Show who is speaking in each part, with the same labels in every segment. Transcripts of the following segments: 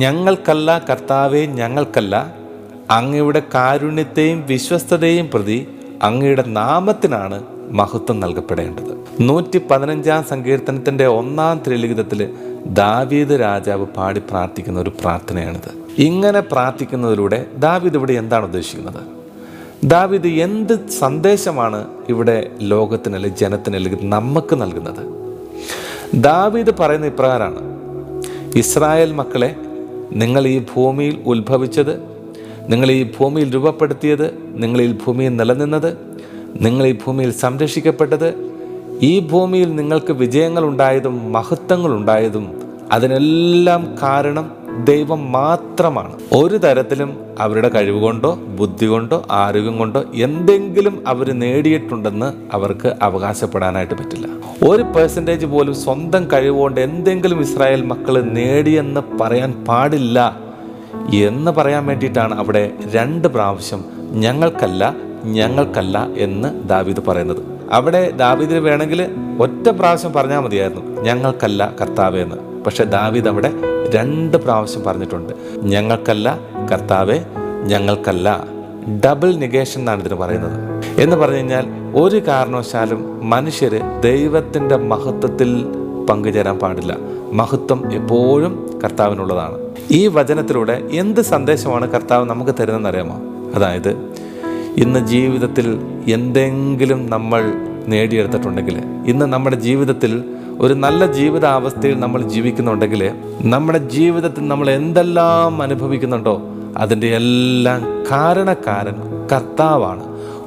Speaker 1: ഞങ്ങൾക്കല്ല കർത്താവേ, ഞങ്ങൾക്കല്ല, അങ്ങയുടെ കാരുണ്യത്തെയും വിശ്വസ്തതയും പ്രതി അങ്ങയുടെ നാമത്തിനാണ് മഹത്വം നൽകപ്പെടേണ്ടത്. 115 സങ്കീർത്തനത്തിൻ്റെ 1 തിരുലിഖിതത്തിൽ ദാവീദ് രാജാവ് പാടി പ്രാർത്ഥിക്കുന്ന ഒരു പ്രാർത്ഥനയാണിത്. ഇങ്ങനെ പ്രാർത്ഥിക്കുന്നതിലൂടെ ദാവീദ് ഇവിടെ എന്താണ് ഉദ്ദേശിക്കുന്നത്? ദാവീദ് എന്ത് സന്ദേശമാണ് ഇവിടെ ലോകത്തിന് അല്ലെങ്കിൽ ജനത്തിന് അല്ലെങ്കിൽ നമുക്ക് നൽകുന്നത്? ദാവീദ് പറയുന്ന ഇപ്രകാരമാണ്: ഇസ്രായേൽ മക്കളെ, നിങ്ങൾ ഈ ഭൂമിയിൽ ഉത്ഭവിച്ചത്, നിങ്ങൾ ഈ ഭൂമിയിൽ രൂപപ്പെടുത്തിയത്, നിങ്ങൾ ഈ ഭൂമിയിൽ നിലനിന്നത്, നിങ്ങൾ ഈ ഭൂമിയിൽ സംരക്ഷിക്കപ്പെട്ടത്, ഈ ഭൂമിയിൽ നിങ്ങൾക്ക് വിജയങ്ങൾ ഉണ്ടായതും മഹത്വങ്ങൾ ഉണ്ടായതും അതിനെല്ലാം കാരണം ദൈവം മാത്രമാണ്. ഒരു തരത്തിലും അവരുടെ കഴിവ് കൊണ്ടോ ബുദ്ധി കൊണ്ടോ ആരോഗ്യം കൊണ്ടോ എന്തെങ്കിലും അവർ നേടിയിട്ടുണ്ടെന്ന് അവർക്ക് അവകാശപ്പെടാനായിട്ട് പറ്റില്ല. 1% പോലും സ്വന്തം കഴിവുകൊണ്ട് എന്തെങ്കിലും ഇസ്രായേൽ മക്കൾ നേടിയെന്ന് പറയാൻ പാടില്ല എന്ന് പറയാൻ വേണ്ടിയിട്ടാണ് അവിടെ 2 പ്രാവശ്യം ഞങ്ങൾക്കല്ല ഞങ്ങൾക്കല്ല എന്ന് ദാവീദ് പറയുന്നത്. അവിടെ ദാവീദിന് വേണമെങ്കിൽ ഒറ്റ പ്രാവശ്യം പറഞ്ഞാൽ മതിയായിരുന്നു ഞങ്ങൾക്കല്ല കർത്താവേ എന്ന്. പക്ഷെ ദാവീദ് അവിടെ 2 പ്രാവശ്യം പറഞ്ഞിട്ടുണ്ട്, ഞങ്ങൾക്കല്ല കർത്താവേ, ഞങ്ങൾക്കല്ല. ഡബിൾ നെഗേഷൻ എന്നാണ് ഇതിന് പറയുന്നത്. എന്ന് പറഞ്ഞു കഴിഞ്ഞാൽ ഒരു കാരണവശാലും മനുഷ്യർ ദൈവത്തിൻ്റെ മഹത്വത്തിൽ പങ്കുചേരാൻ പാടില്ല. മഹത്വം എപ്പോഴും കർത്താവിനുള്ളതാണ്. ഈ വചനത്തിലൂടെ എന്ത് സന്ദേശമാണ് കർത്താവ് നമുക്ക് തരുന്നതെന്നറിയാമോ? അതായത് ഇന്ന് ജീവിതത്തിൽ എന്തെങ്കിലും നമ്മൾ നേടിയെടുത്തിട്ടുണ്ടെങ്കിൽ, ഇന്ന് നമ്മുടെ ജീവിതത്തിൽ ഒരു നല്ല ജീവിതാവസ്ഥയിൽ നമ്മൾ ജീവിക്കുന്നുണ്ടെങ്കിൽ, നമ്മുടെ ജീവിതത്തിൽ നമ്മൾ എന്തെല്ലാം അനുഭവിക്കുന്നുണ്ടോ അതിൻ്റെ എല്ലാം കാരണക്കാരൻ കർത്താവാണ്.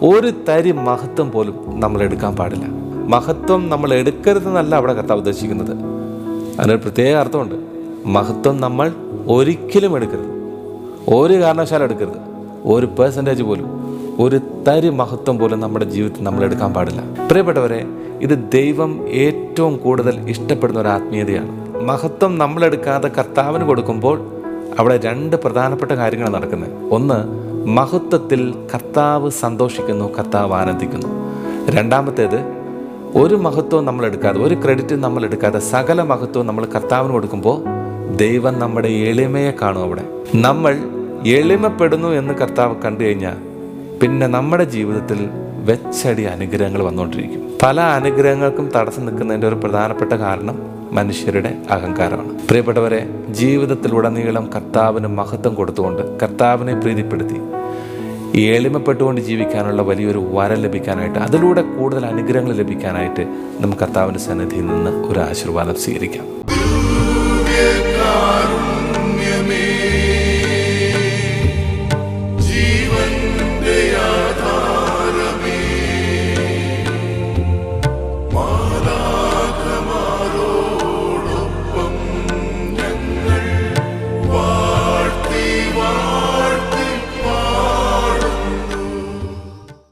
Speaker 1: ഒരു തരി മഹത്വം പോലും നമ്മൾ എടുക്കാൻ പാടില്ല. മഹത്വം നമ്മൾ എടുക്കരുതെന്നല്ല അവിടെ കർത്താവ് ഉദ്ദേശിക്കുന്നത്. അതിനൊരു പ്രത്യേക അർത്ഥമുണ്ട്. മഹത്വം നമ്മൾ ഒരിക്കലും എടുക്കരുത്, ഒരു കാരണവശാലും എടുക്കരുത്. 1% പോലും, ഒരു തരി മഹത്വം പോലും നമ്മുടെ ജീവിതത്തിൽ നമ്മൾ എടുക്കാൻ പാടില്ല. പ്രിയപ്പെട്ടവരെ, ഇത് ദൈവം ഏറ്റവും കൂടുതൽ ഇഷ്ടപ്പെടുന്ന ഒരു ആത്മീയതയാണ്. മഹത്വം നമ്മളെടുക്കാതെ കർത്താവിന് കൊടുക്കുമ്പോൾ അവിടെ 2 പ്രധാനപ്പെട്ട കാര്യങ്ങളാണ് നടക്കുന്നത്. ഒന്ന്, മഹത്വത്തിൽ കർത്താവ് സന്തോഷിക്കുന്നു, കർത്താവ് ആനന്ദിക്കുന്നു. രണ്ടാമത്തേത്, ഒരു മഹത്വവും നമ്മൾ എടുക്കാതെ, ഒരു ക്രെഡിറ്റ് നമ്മൾ എടുക്കാതെ സകല മഹത്വവും നമ്മൾ കർത്താവിന് കൊടുക്കുമ്പോൾ ദൈവം നമ്മുടെ എളിമയെ കാണും. അവിടെ നമ്മൾ എളിമപ്പെടുന്നു എന്ന് കർത്താവ് കണ്ടു കഴിഞ്ഞാൽ പിന്നെ നമ്മുടെ ജീവിതത്തിൽ വെച്ചടി അനുഗ്രഹങ്ങൾ വന്നുകൊണ്ടിരിക്കും. പല അനുഗ്രഹങ്ങൾക്കും തടസ്സം നിൽക്കുന്നതിൻ്റെ ഒരു പ്രധാനപ്പെട്ട കാരണം മനുഷ്യരുടെ അഹങ്കാരമാണ്. പ്രിയപ്പെട്ടവരെ, ജീവിതത്തിലുടനീളം കർത്താവിന് മഹത്വം കൊടുത്തുകൊണ്ട് കർത്താവിനെ പ്രീതിപ്പെടുത്തി എളിമപ്പെട്ടുകൊണ്ട് ജീവിക്കാനുള്ള വലിയൊരു വരം ലഭിക്കാനായിട്ട്, അതിലൂടെ കൂടുതൽ അനുഗ്രഹങ്ങൾ ലഭിക്കാനായിട്ട് നമുക്ക് കർത്താവിൻ്റെ സന്നിധിയിൽ നിന്ന് ഒരു ആശീർവാദം സ്വീകരിക്കാം.